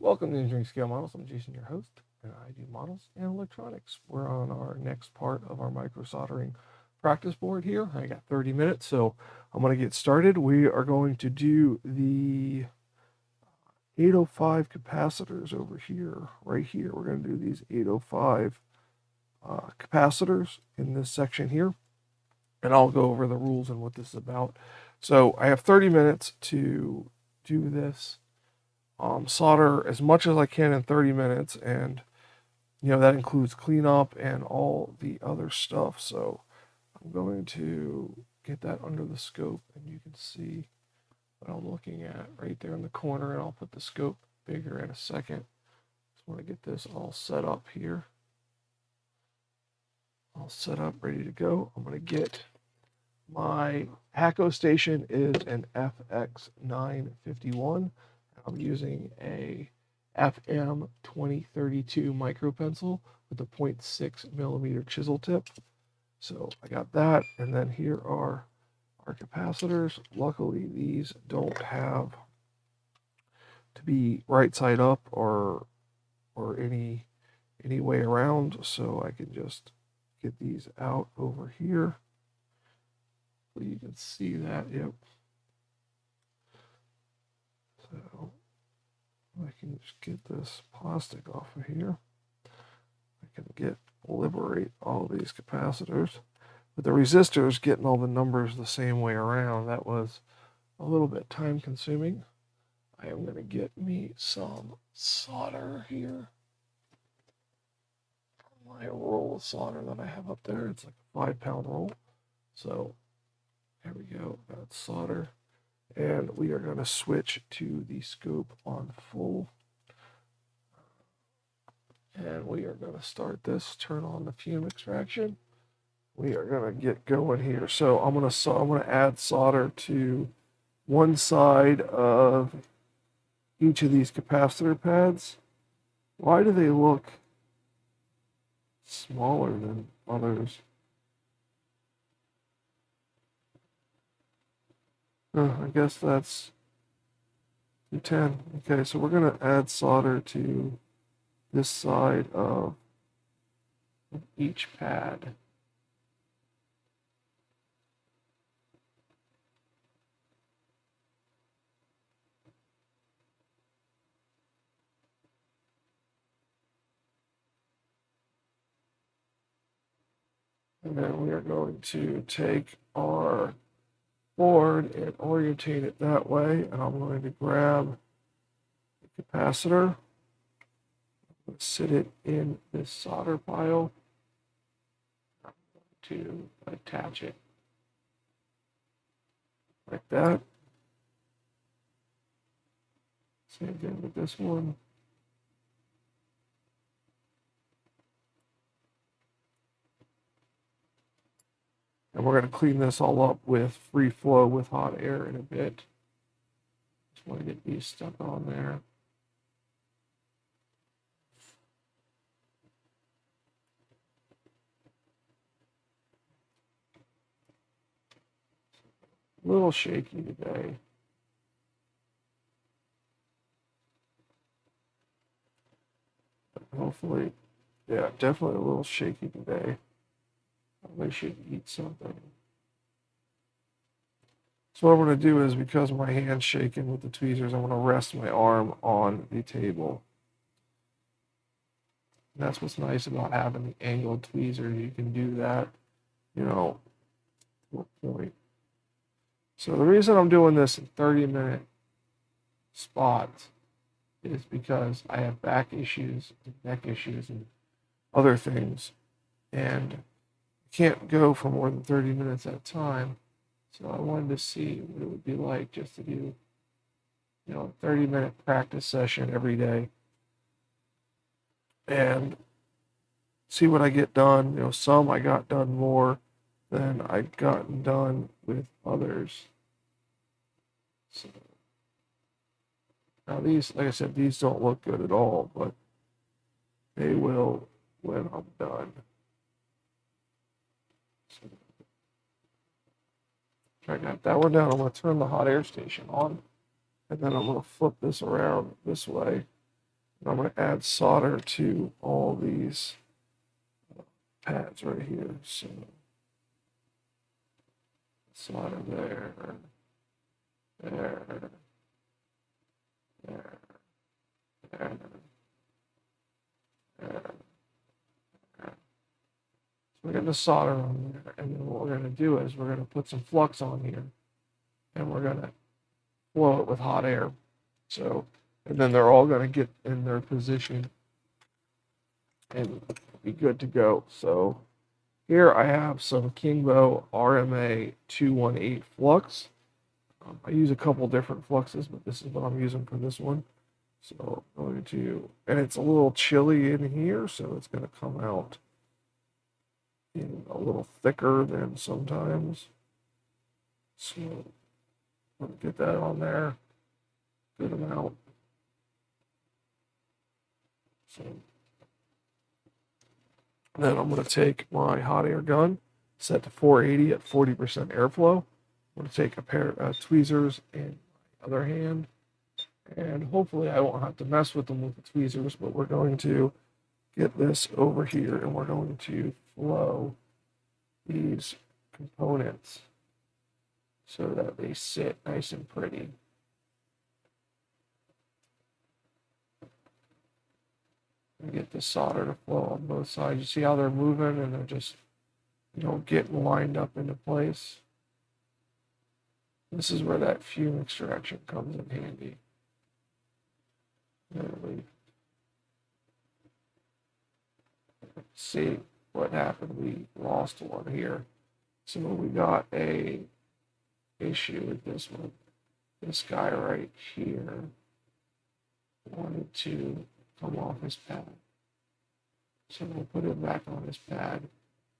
Welcome to Engineering Scale Models. I'm Jason, your host, and I do models and electronics. We're on our next part of our micro soldering practice board here. I got 30 minutes, so I'm going to get started. We are going to do the 805 capacitors over here, right here. We're going to do these 805 capacitors in this section here, and I'll go over the rules and what this is about. So I have 30 minutes to do this. Solder as much as I can in 30 minutes, and that includes cleanup and all the other stuff. So I'm going to get that under the scope, and you can see what I'm looking at right there in the corner, and I'll put the scope bigger in a second. Just want to get this all set up here. All set up, ready to go. I'm going to get my Hacko station is an FX951. I'm using a FM 2032 micro pencil with a 0.6 millimeter chisel tip. So I got that, and then here are our capacitors. Luckily, these don't have to be right side up or any way around, so I can just get these out over here. So you can see that, yep. So I can just get this plastic off of here. I can liberate all these capacitors. With the resistors, getting all the numbers the same way around, that was a little bit time consuming. I am going to get me some solder here. My roll of solder that I have up there, it's like a 5-pound roll. So there we go, that's solder. And we are going to switch to the scope on full. And we are going to start this, turn on the fume extraction. We are going to get going here. So I'm going to add solder to one side of each of these capacitor pads. Why do they look smaller than others? I guess that's 210. Okay, so we're going to add solder to this side of each pad. And then we are going to take our board and orientate it that way, and I'm going to grab the capacitor, sit it in this solder pile. I'm going to attach it like that. Same thing with this one. And we're going to clean this all up with free flow with hot air in a bit. Just want to get these stuck on there. A little shaky today. But hopefully, yeah, definitely a little shaky today. I should eat something. So what I'm going to do is, because my hand's shaking with the tweezers, I'm going to rest my arm on the table. And that's what's nice about having the angled tweezers. You can do that, to a point. So the reason I'm doing this in 30-minute spots is because I have back issues, and neck issues, and other things. And can't go for more than 30 minutes at a time. So I wanted to see what it would be like just to do, a 30-minute practice session every day and see what I get done. Some I got done more than I've gotten done with others. So now these, like I said, these don't look good at all, but they will when I'm done. I got that one down. I'm going to turn the hot air station on, and then I'm going to flip this around this way, I'm going to add solder to all these pads right here. So solder there, there, there, there, there. So we're getting the solder on there, and then what we're going to do is we're going to put some flux on here, and we're going to flow it with hot air. So, and then they're all going to get in their position and be good to go. So here I have some Kingbo RMA 218 flux. I use a couple different fluxes, but this is what I'm using for this one. So I'm going to, and it's a little chilly in here, so it's going to come out in a little thicker than sometimes. So I'm going to get that on there, good amount. So then I'm going to take my hot air gun, set to 480 at 40% airflow. I'm going to take a pair of tweezers in my other hand, and hopefully I won't have to mess with them with the tweezers, but we're going to get this over here, and we're going to flow these components so that they sit nice and pretty. And get the solder to flow on both sides. You see how they're moving and they're just, getting lined up into place. This is where that fume extraction comes in handy. There we see what happened. We lost one here. So we got a issue with this one. This guy right here wanted to come off his pad. So we'll put it back on his pad.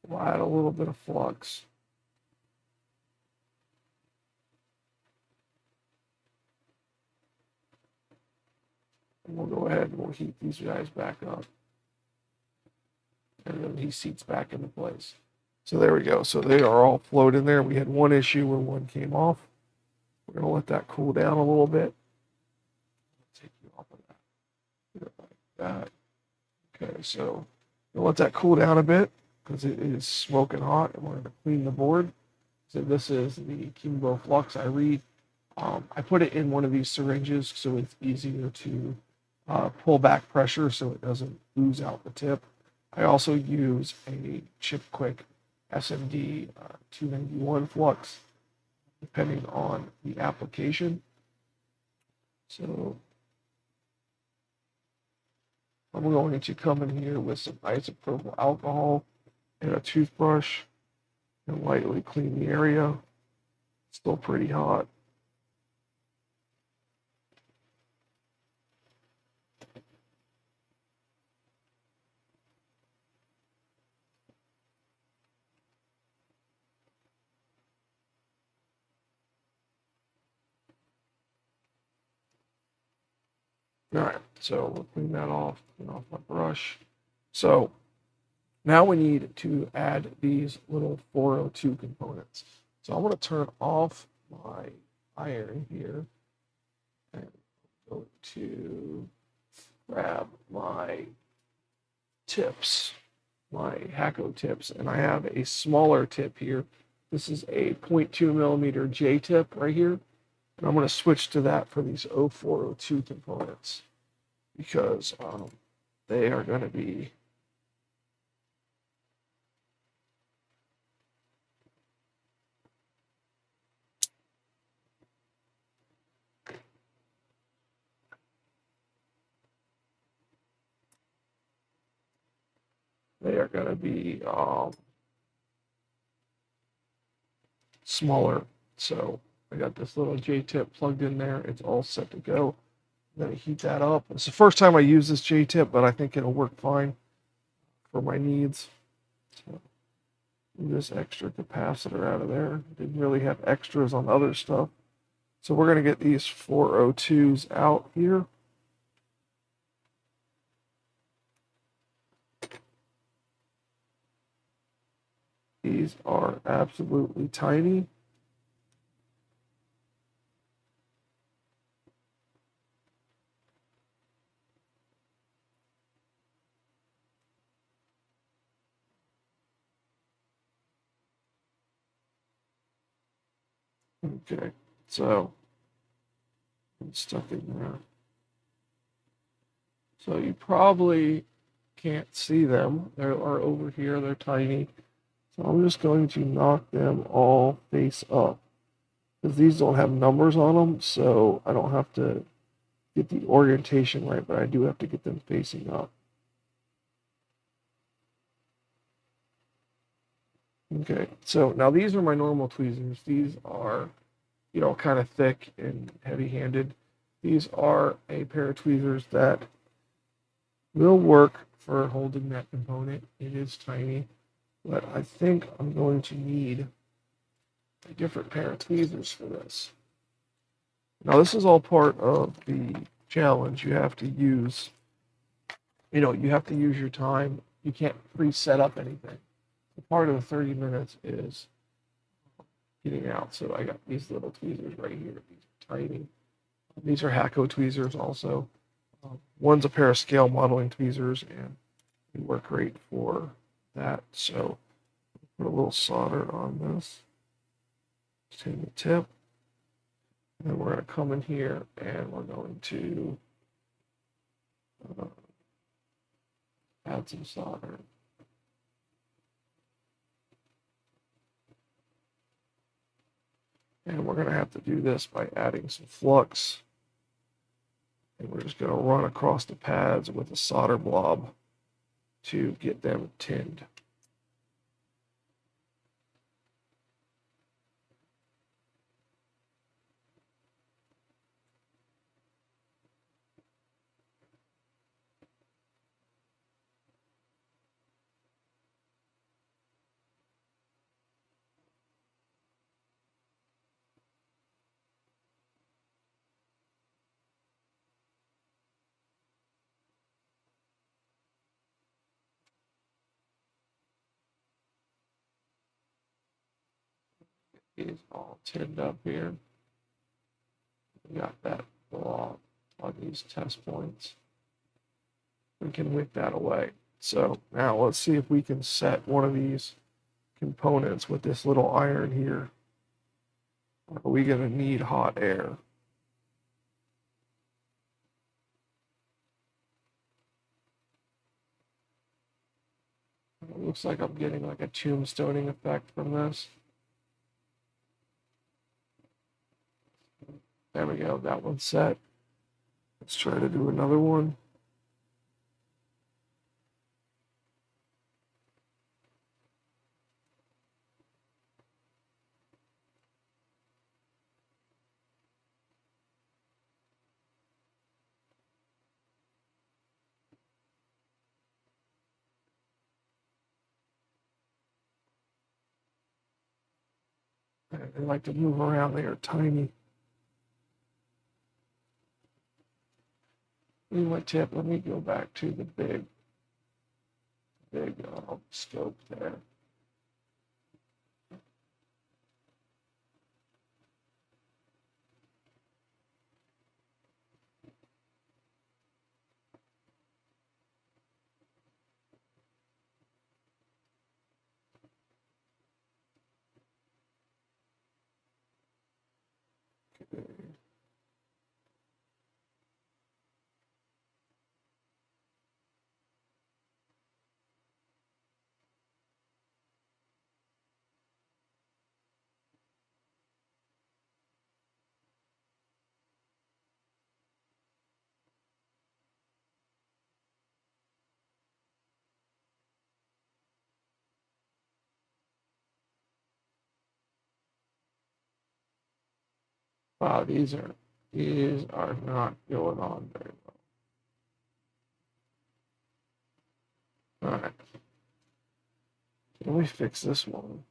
We'll add a little bit of flux. And we'll go ahead and we'll heat these guys back up. And then he seats back into place. So there we go. So they are all flowed in there. We had one issue where one came off. We're going to let that cool down a little bit. Take you off of that. Like that. Okay, so we'll let that cool down a bit because it is smoking hot, and we're going to clean the board. So this is the Kingbo Flux I read. I put it in one of these syringes so it's easier to pull back pressure so it doesn't ooze out the tip. I also use a Chip Quick SMD 291 flux, depending on the application. So I'm going to come in here with some isopropyl alcohol and a toothbrush and lightly clean the area. It's still pretty hot. All right, so we'll clean that off, clean off my brush. So now we need to add these little 402 components. So I'm going to turn off my iron here and go to grab my tips, my Hacko tips, and I have a smaller tip here. This is a 0.2 millimeter J tip right here. And I'm going to switch to that for these 0402 components because they are going to be smaller. So I got this little J-tip plugged in there. It's all set to go. I'm going to heat that up. It's the first time I use this J-tip, but I think it'll work fine for my needs. So move this extra capacitor out of there. Didn't really have extras on other stuff. So we're going to get these 402s out here. These are absolutely tiny. Okay, so it's stuck in there. So you probably can't see them. They are over here, they're tiny. So I'm just going to knock them all face up. Because these don't have numbers on them, so I don't have to get the orientation right, but I do have to get them facing up. Okay, so now these are my normal tweezers. These are, kind of thick and heavy-handed. These are a pair of tweezers that will work for holding that component. It is tiny, but I think I'm going to need a different pair of tweezers for this. Now, this is all part of the challenge. You have to use your time. You can't pre-set up anything. Part of the 30 minutes is getting out. So I got these little tweezers right here. These are tiny. These are Hacko tweezers also. One's a pair of scale modeling tweezers, and they work great for that. So put a little solder on this. Just hitting the tip. And then we're going to come in here and we're going to add some solder. And we're going to have to do this by adding some flux. And we're just going to run across the pads with a solder blob to get them tinned. Is all tinned up here. We got that blob on these test points. We can wick that away. So now let's see if we can set one of these components with this little iron here. Are we going to need hot air? It looks like I'm getting like a tombstoning effect from this. There we go, that one's set. Let's try to do another one. They like to move around, they are tiny. Leave my tip, let me go back to the big scope there. Wow, these are not going on very well. All right. Let me fix this one.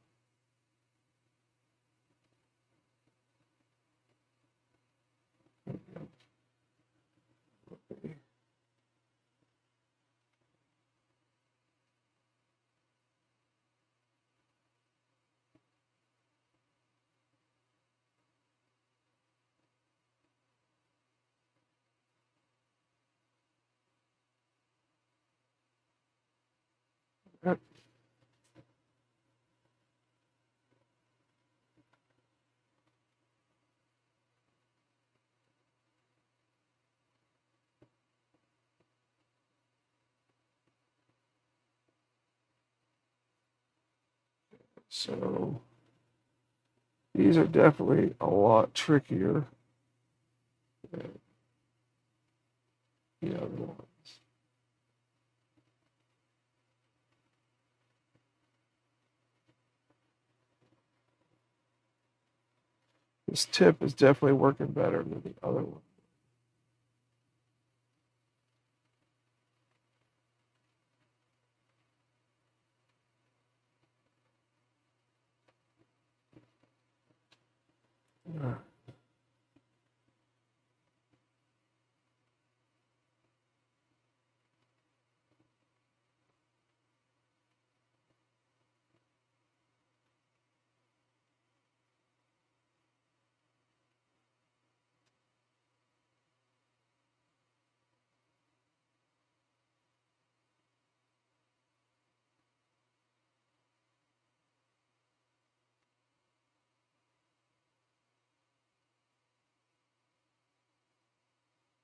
So these are definitely a lot trickier than the other ones. This tip is definitely working better than the other one.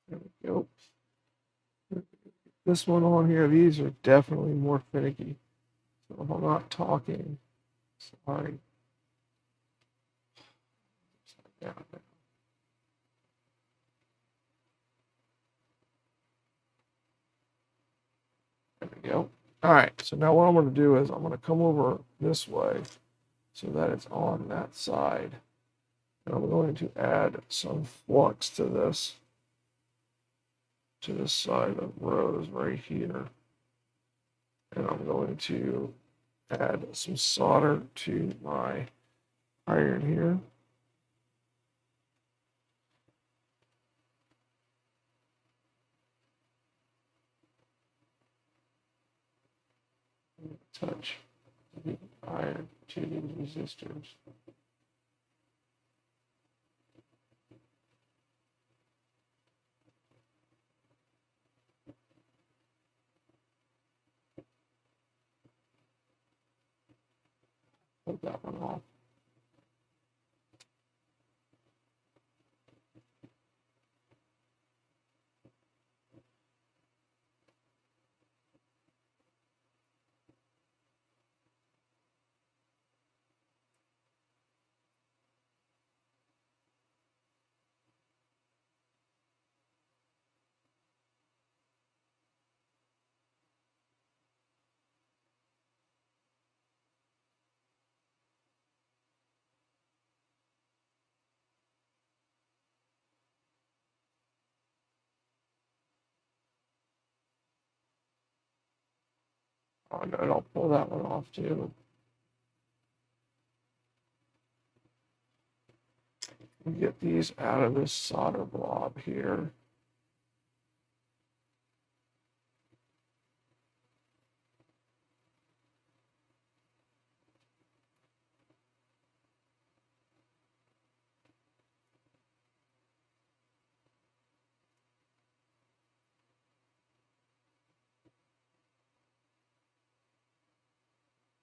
There we go. This one on here, these are definitely more finicky. So if I'm not talking, sorry. Yeah, there we go. All right, so now what I'm going to do is I'm going to come over this way so that it's on that side. And I'm going to add some flux to this side of rose right here. And I'm going to add some solder to my iron here. Touch the iron to these resistors. Put that one off. Oh, no, I'll pull that one off too. And get these out of this solder blob here.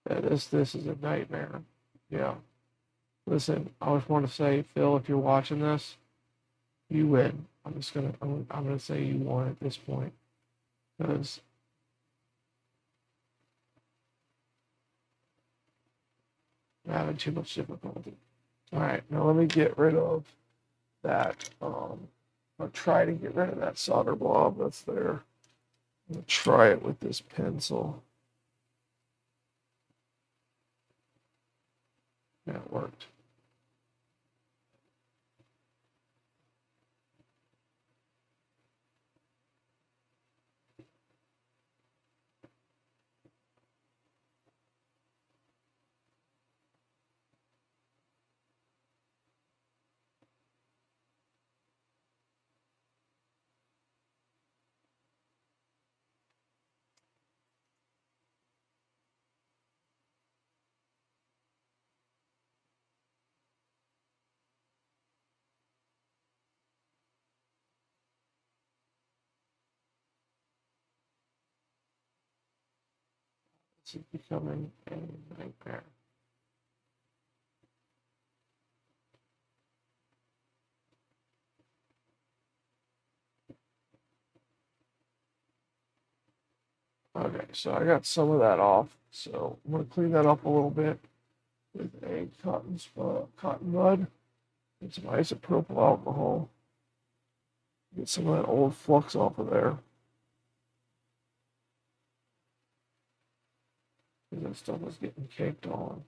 Yeah, this is a nightmare. Yeah. Listen, I just want to say, Phil, if you're watching this, you win. I'm gonna say you won at this point because I'm having too much difficulty. All right, now let me get rid of that. I'll try to get rid of that solder blob that's there. I'm gonna try it with this pencil. Yeah, it worked. This is becoming a nightmare. Okay, so I got some of that off. So I'm gonna clean that up a little bit. with a cotton bud and some isopropyl alcohol. Get some of that old flux off of there. That stuff is getting caked on.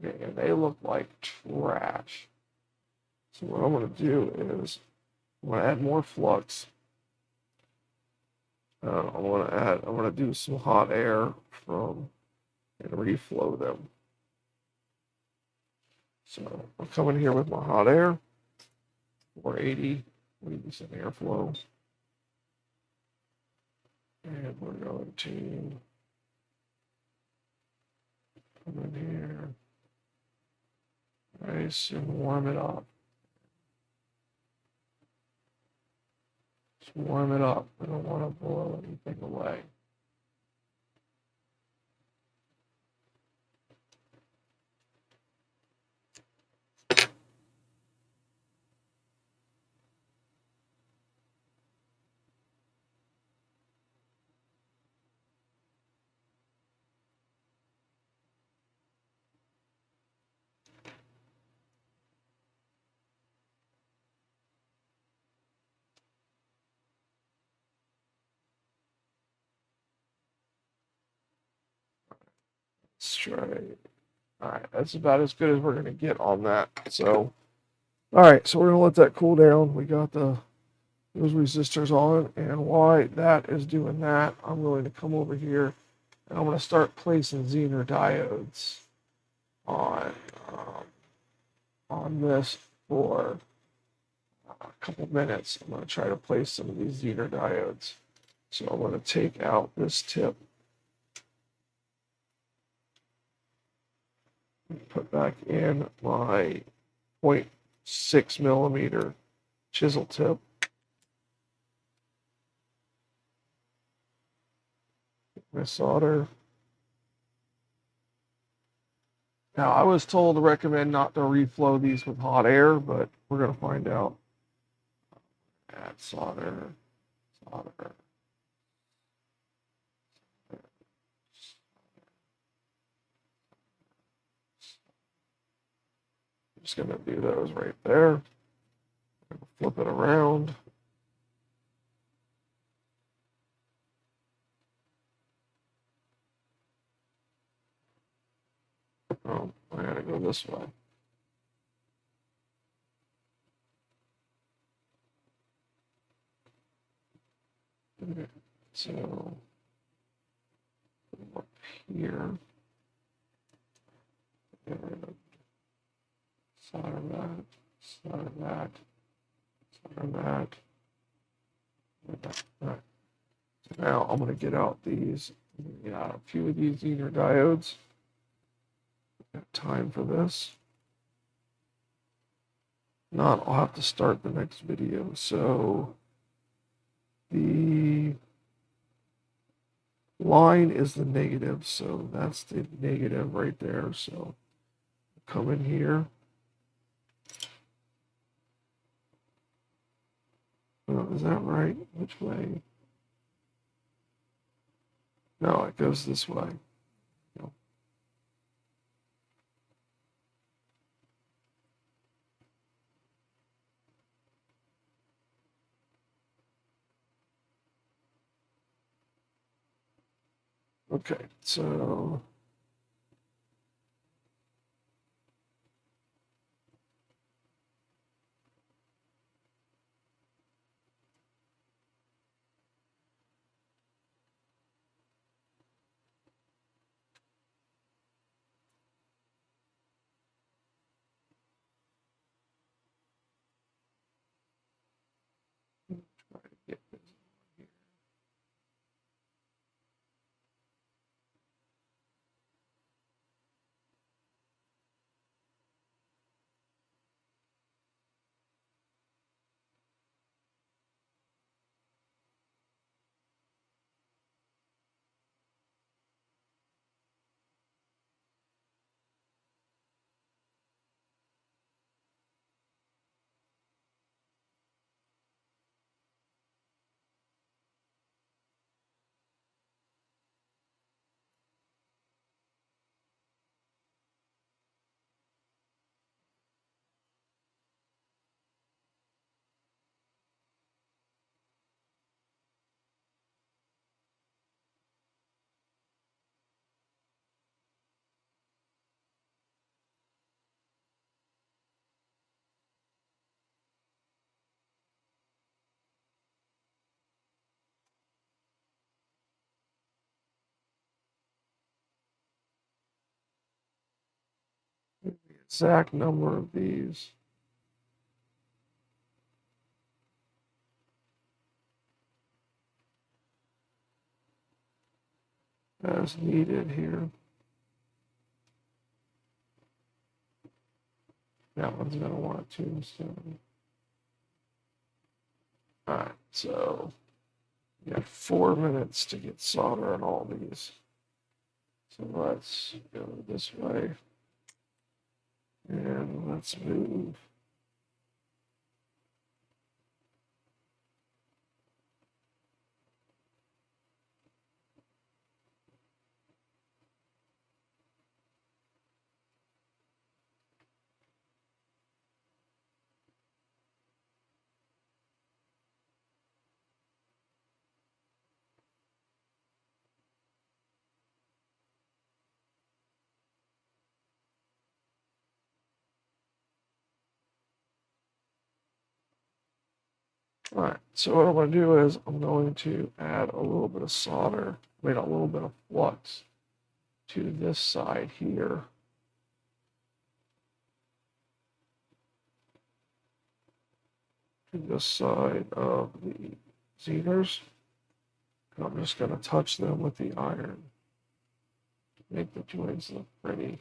Okay, and they look like trash. So what I'm going to do is I'm going to add more flux. I'm going to do some hot air from and reflow them. So I'll come in here with my hot air, 480, some airflow. And we're going to come in here, nice, and warm it up. Just warm it up. I don't want to boil anything away. Let's try. All right, that's about as good as we're going to get on that. So, all right, so we're going to let that cool down. We got those resistors on, and while that is doing that, I'm going to come over here and I'm going to start placing Zener diodes on this for a couple minutes. I'm going to try to place some of these Zener diodes. So I'm going to take out this tip, and put back in my 0.6 millimeter chisel tip. My solder. Now, I was told to recommend not to reflow these with hot air, but we're going to find out. Add solder, solder. I'm just going to do those right there. Flip it around. Oh, I gotta go this way. Okay, so up here, and solder that, solder that, solder that. All right. So now I'm going to get out these, a few of these Zener diodes. Got time for this. Not, I'll have to start the next video. So the line is the negative, so that's the negative right there. So come in here. Oh, is that right? Which way? No, it goes this way. No. Okay, so try to get this here. exact number of these as needed here. That one's going to want a tombstone. All right, so we got 4 minutes to get solder on all these. So let's go this way. And let's move. All right, so what I'm going to do is I'm going to add a little bit of solder, a little bit of flux to this side here. To this side of the Zeners. And I'm just going to touch them with the iron to make the joints look pretty.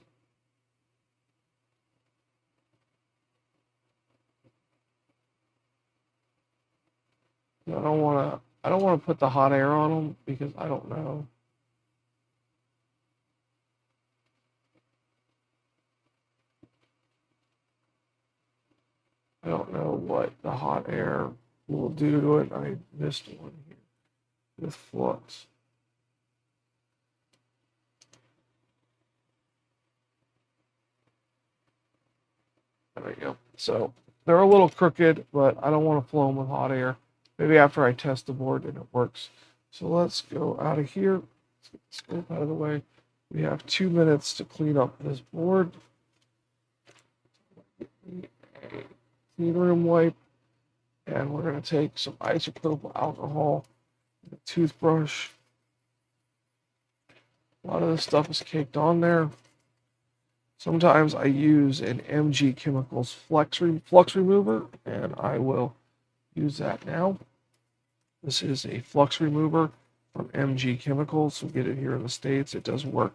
I don't want to put the hot air on them because I don't know. I don't know what the hot air will do to it. I missed one here with flux. There we go. So they're a little crooked, but I don't want to flow them with hot air. Maybe after I test the board and it works. So let's go out of here. Let's get the scope out of the way. We have 2 minutes to clean up this board. Clean room wipe. And we're going to take some isopropyl alcohol and a toothbrush. A lot of this stuff is caked on there. Sometimes I use an MG Chemicals flux remover, and I will use that now. This is a flux remover from MG Chemicals. We get it here in the States. It does work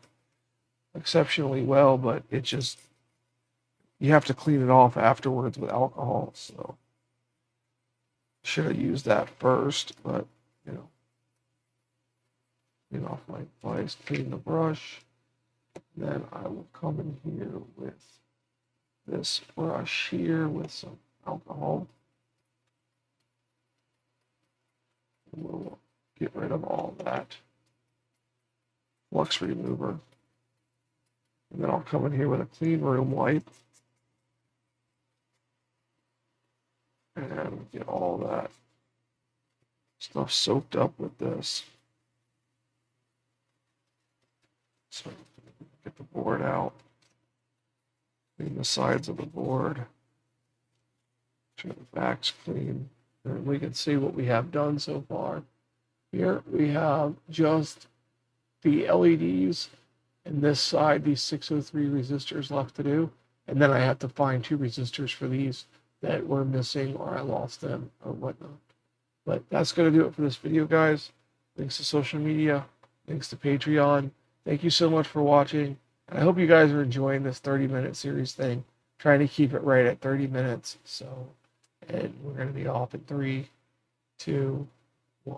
exceptionally well, but it just, you have to clean it off afterwards with alcohol. So should have used that first, but you know, clean off my device, clean the brush. Then I will come in here with this brush here with some alcohol. We'll get rid of all that flux remover. And then I'll come in here with a clean room wipe. And get all that stuff soaked up with this. So get the board out. Clean the sides of the board. Make sure the back's clean. And we can see what we have done so far. Here we have just the LEDs and this side, these 603 resistors left to do. And then I have to find 2 resistors for these that were missing or I lost them or whatnot. But that's going to do it for this video, guys. Thanks to social media. Thanks to Patreon. Thank you so much for watching. And I hope you guys are enjoying this 30-minute series thing. Trying to keep it right at 30 minutes. So, and we're going to be off in 3, 2,